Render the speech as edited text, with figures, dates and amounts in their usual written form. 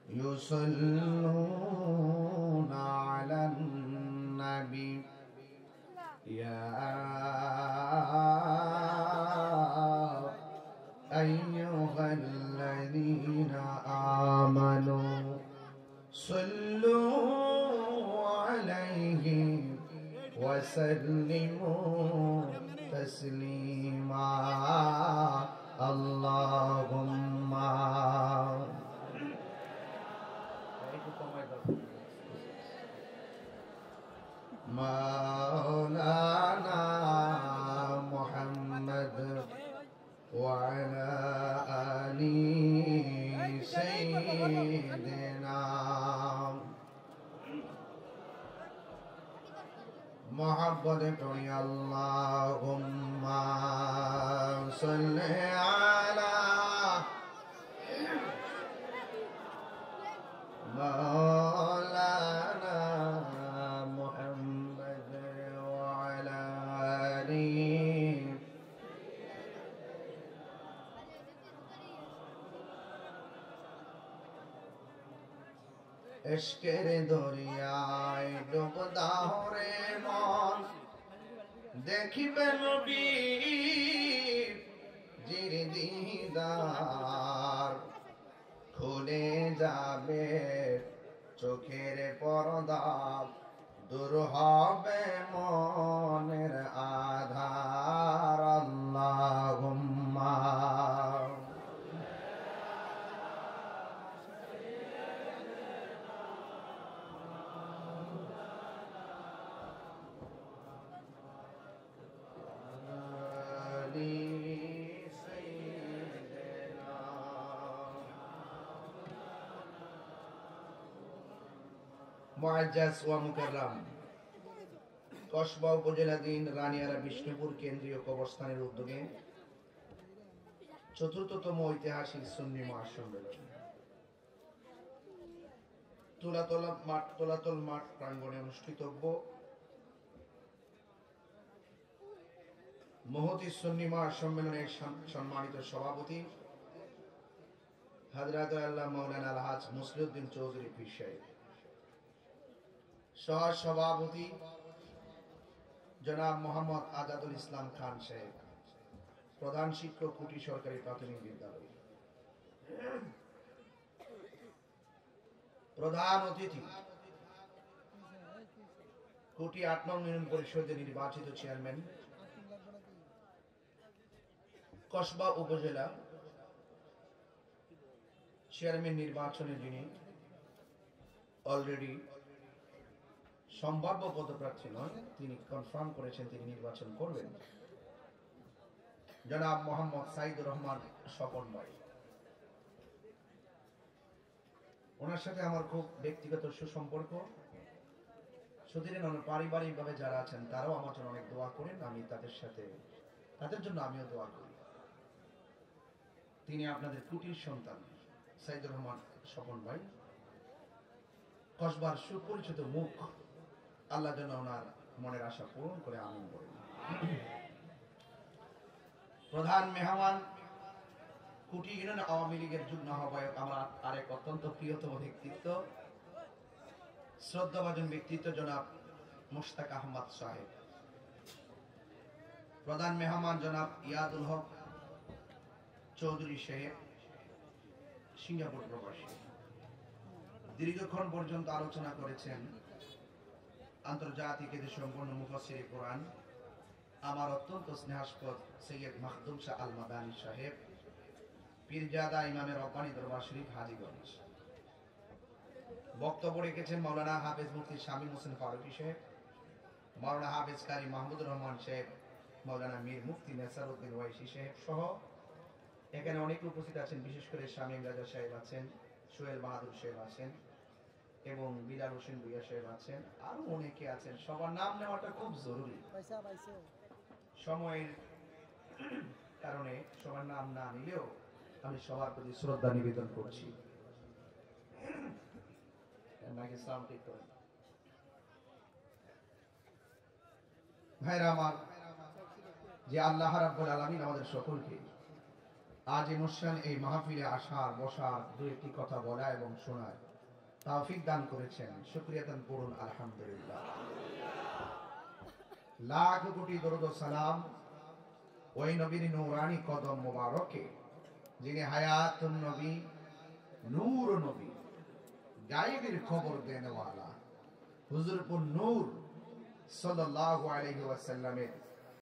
يصلون على النبي يا أيها الذين آمنوا صلوا عليه وسلموا تسليما اللهم مولانا محمد وعلى آل سيدنا محبت پڑھی اللهم صل على مولانا محمد وعلى آله इश्क़े दरियाए डूबदा रे मन देखिबे नबीर जिर दीदार खुले जाबे चोखेर परदा दूर होबे मनेर आधार अल्लाहुम्मा মুআজ্জাজ ওয়া মুকাররাম কসবা উপজেলাধীন রানিয়ারা বিষ্ণুপুর কেন্দ্রীয় কবরস্থানের উদ্যোগে চতুর্থতম ঐতিহাসিক সুন্নি মহাসম্মেলন তোলাতল মাঠ প্রাঙ্গণে অনুষ্ঠিতব্য মহতী সুন্নি মহাসম্মেলনের সম্মানিত সভাপতি হযরত আল্লাহ মাওলানা আলহাজ মুসলিউদ্দিন চৌধুরী পীর সাহেব, সহ সভাপতি জনাব মোহাম্মদ আজাদুল ইসলাম খান সাহেব, প্রধান শিক্ষক কুটি সরকারি প্রাথমিক বিদ্যালয়, প্রধান অতিথি কুটি ৮ নং ইউনিয়ন পরিষদের নির্বাচিত চেয়ারম্যান কসবা উপজেলা চেয়ারম্যান নির্বাচনে যিনি অলরেডি সম্ভাব্য পদপ্রার্থী নয়, তিনি কনফার্ম করেছেন তিনি নির্বাচন করবেন, জনাব মোহাম্মদ সাইদুর রহমান স্বপন ভাই। ওনার সাথে আমার খুব ব্যক্তিগত সুসম্পর্ক, সুদিনের পারিবারিকভাবে যারা আছেন তারাও আমার জন্য অনেক দোয়া করেন, আমি তাদের জন্য আমিও দোয়া করি। তিনি আপনাদের কুটির সন্তান সাইদুর রহমান স্বপন ভাই, কসবার সুপরিচিত মুখ, আল্লাহ যেন ওনার মনের আশা পূরণ করে আমিন বলেন। প্রধান মেহমান কুটি ইউনিয়ন আওয়ামী লীগের যুগ্ম আহ্বায়ক, আমার আরেক অত্যন্ত প্রিয়তম ব্যক্তিত্ব, শ্রদ্ধাভাজন ব্যক্তিত্ব জনাব মুশতাক আহমদ সাহেব। প্রধান মেহমান জনাব ইয়াদুল হক চৌধুরী সাহেব, সিঙ্গাপুর প্রবাসী। দীর্ঘক্ষণ পর্যন্ত আলোচনা করেছেন আন্তর্জাতিক সম্পন্ন মুফাসসিরে কোরআন আমার অত্যন্ত স্নেহাস্পদ সৈয়দ মাখদুম শাহ আল মাদানী সাহেব, পীরজাদা ইমামে রব্বানী দরবার শরীফ হাজীগঞ্জ। বক্তব্য রেখেছেন মাওলানা হাফেজ মুফতি শামীম হোসেন ফারুকী সাহেব, মাওলানা হাফেজ কারি মাহমুদুর রহমান সাহেব, মাওলানা মীর মুফতি নেসারউদ্দিন ওয়াইসি সাহেব সহ এখানে অনেকে উপস্থিত আছেন, বিশেষ করে শামীম রাজা সাহেব আছেন, সোহেল বাহাদুর সাহেব আছেন এবং বিলাল হোসেন ভুইয়া সাহেব আছেন, আরো অনেকে আছেন। সবার নাম নেওয়াটা খুব জরুরি, সময়ের কারণে সবার নাম না নিলেও আমি সবার প্রতি শ্রদ্ধা নিবেদন করছি। ভাইরা আমার, যে আল্লাহ রাব্বুল আলামিন আমাদের সকলকে আজ অনুষ্ঠান এই মাহফিলে আসার বসার দু একটি কথা বলা এবং শোনার তৌফিক দান করেছেন, শুকরিয়া দান করুন আলহামদুলিল্লাহ। লাখ কোটি দরুদ ও সালাম ওই নবীর নূরানি কদম মোবারকে, যিনি হায়াতুন নবী, নূর নবী, গায়েবের খবর দেনেওয়ালা হুজুরপুর নূর সাল্লাল্লাহু আলাইহি ওয়াসাল্লামের